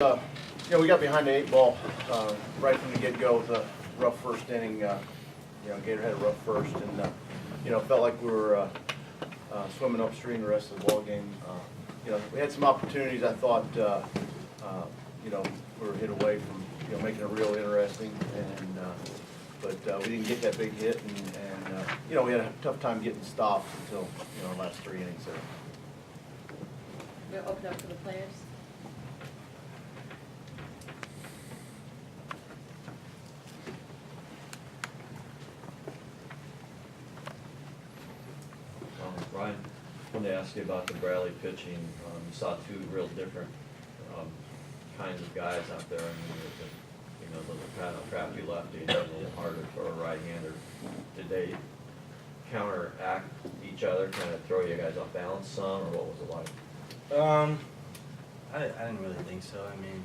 We got behind the 8 ball right from the get-go with a rough first inning. Gator had a rough first, and felt like we were swimming upstream the rest of the ball game. We had some opportunities. I thought we were hit away from making it real interesting, and but we didn't get that big hit, and we had a tough time getting stopped until the last 3 innings there. We'll open up for the players. Ryan, I wanted to ask you about the Bradley pitching. You saw two real different kinds of guys out there. I mean, the kind of crafty lefty and a little harder for a right-hander. Did they counteract each other, kind of throw you guys off balance some, or what was it like? I didn't really think so. I mean,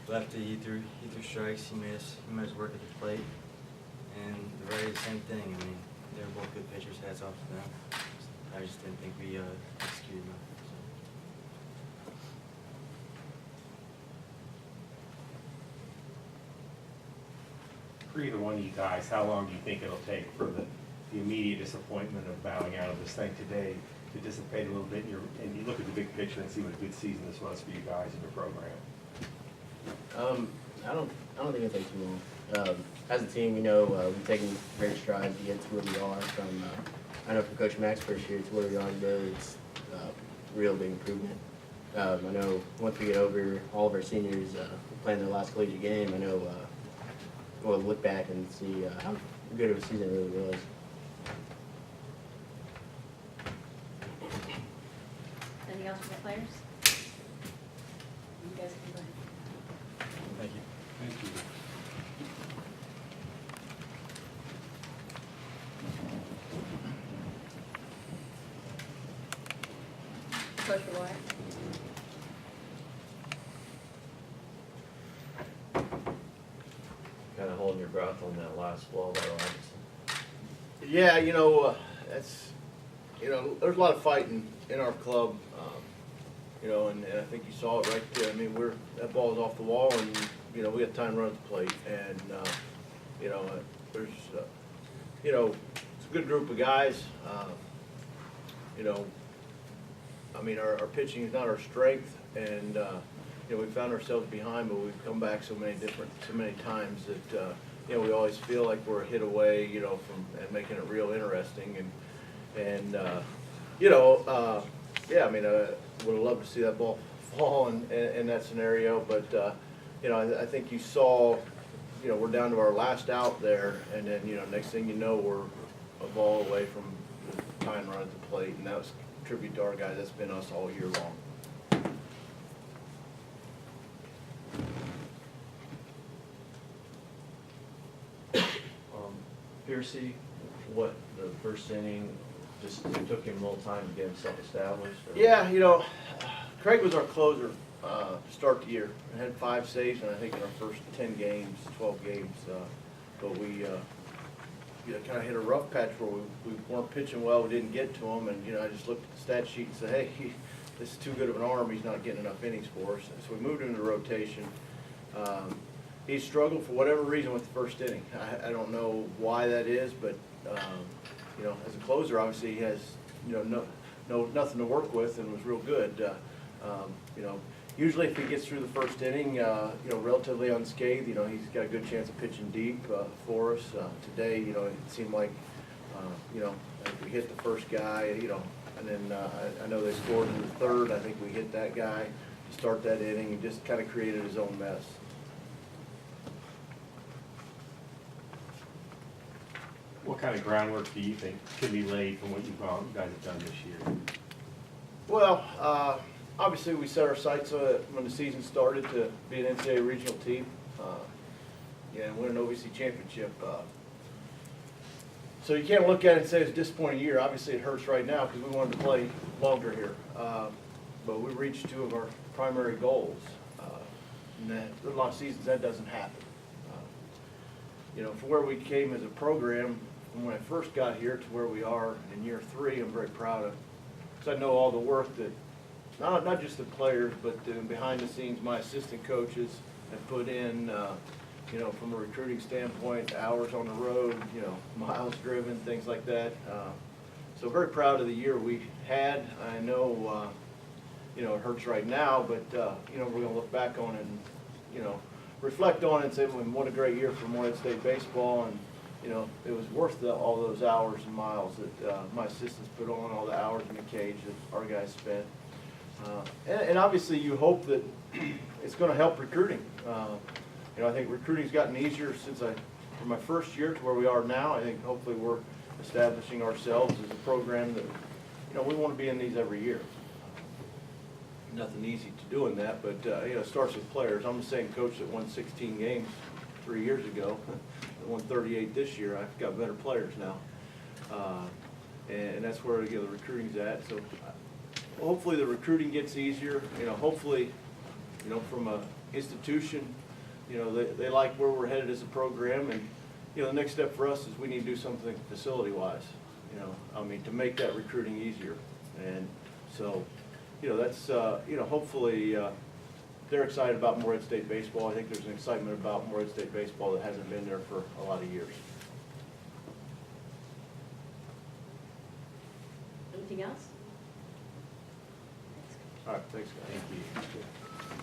lefty, he threw strikes. He made us work at the plate, and the righty, same thing. I mean, they were both good pitchers. Hats off to them. I just didn't think we executed enough. For either one of you guys, how long do you think it'll take for the immediate disappointment of bowing out of this thing today to dissipate a little bit, and you look at the big picture and see what a good season this was for you guys in your program? I don't think it'll take too long. As a team, we've taken great strides to get to where we are. I know from Coach Mack's first year to where we are today, it's a real big improvement. I know once we get over all of our seniors playing their last collegiate game, I know we'll look back and see how good of a season it really was. Anything else from the players? You guys can go ahead. Thank you. Thank you. Coach McGuire. Kind of holding your breath on that last blow by Robinson. Yeah, that's there's a lot of fighting in our club, and I think you saw it right there. I mean, that ball is off the wall, and we got time to run at the plate, and there's it's a good group of guys. I mean, our pitching is not our strength, and we found ourselves behind, but we've come back so many times that we always feel like we're a hit away, from and making it real interesting, and yeah, I mean, I would have loved to see that ball fall in that scenario, but I think you saw, we're down to our last out there, and then next thing you know, we're a ball away from the time run at the plate, and that was a tribute to our guys. That's been us all year long. Piercy, what, the first inning, just it took him a little time to get himself established? Or? Yeah, Craig was our closer to start the year. We had 5 saves, and I think in our first 10 games, 12 games, but we kind of hit a rough patch where we weren't pitching well. We didn't get to him, and I just looked at the stat sheet and said, hey, this is too good of an arm. He's not getting enough innings for us. So we moved him to rotation. He struggled for whatever reason with the first inning. I don't know why that is, but as a closer, obviously he has nothing to work with, and was real good. Usually if he gets through the first inning, relatively unscathed, he's got a good chance of pitching deep for us. Today, it seemed like we hit the first guy, and then I know they scored in the third. I think we hit that guy to start that inning, and just kind of created his own mess. What kind of groundwork do you think can be laid from what you guys have done this year? Well, obviously we set our sights when the season started to be an NCAA Regional team, and win an OVC championship. So you can't look at it and say it's a disappointing year. Obviously it hurts right now because we wanted to play longer here, but we reached 2 of our primary goals. And there's a lot of seasons that doesn't happen. For where we came as a program, from when I first got here to where we are in year 3, I'm very proud of, because I know all the work that not just the players, but behind the scenes, my assistant coaches have put in, you know, from a recruiting standpoint, hours on the road, you know, miles driven, things like that. So very proud of the year we had. I know, you know, it hurts right now, but, you know, we're gonna look back on it and, you know, reflect on it and say, well, what a great year for Morehead State baseball, and, you know, it was worth all those hours and miles that my assistants put on, all the hours in the cage that our guys spent. And obviously you hope that it's gonna help recruiting. You know, I think recruiting's gotten easier from my first year to where we are now. I think hopefully we're establishing ourselves as a program that, you know, we wanna be in these every year. Nothing easy to do in that, but, you know, it starts with players. I'm the same coach that won 16 games 3 years ago, that won 38 this year. I've got better players now. And that's where, you know, the recruiting's at. So hopefully the recruiting gets easier. You know, hopefully, you know, from a institution, you know, they like where we're headed as a program. And, you know, the next step for us is we need to do something facility-wise, you know, I mean, to make that recruiting easier. And so, you know, that's, you know, hopefully they're excited about Morehead State baseball. I think there's an excitement about Morehead State baseball that hasn't been there for a lot of years. Anything else? All right, thanks, guys. Thank you.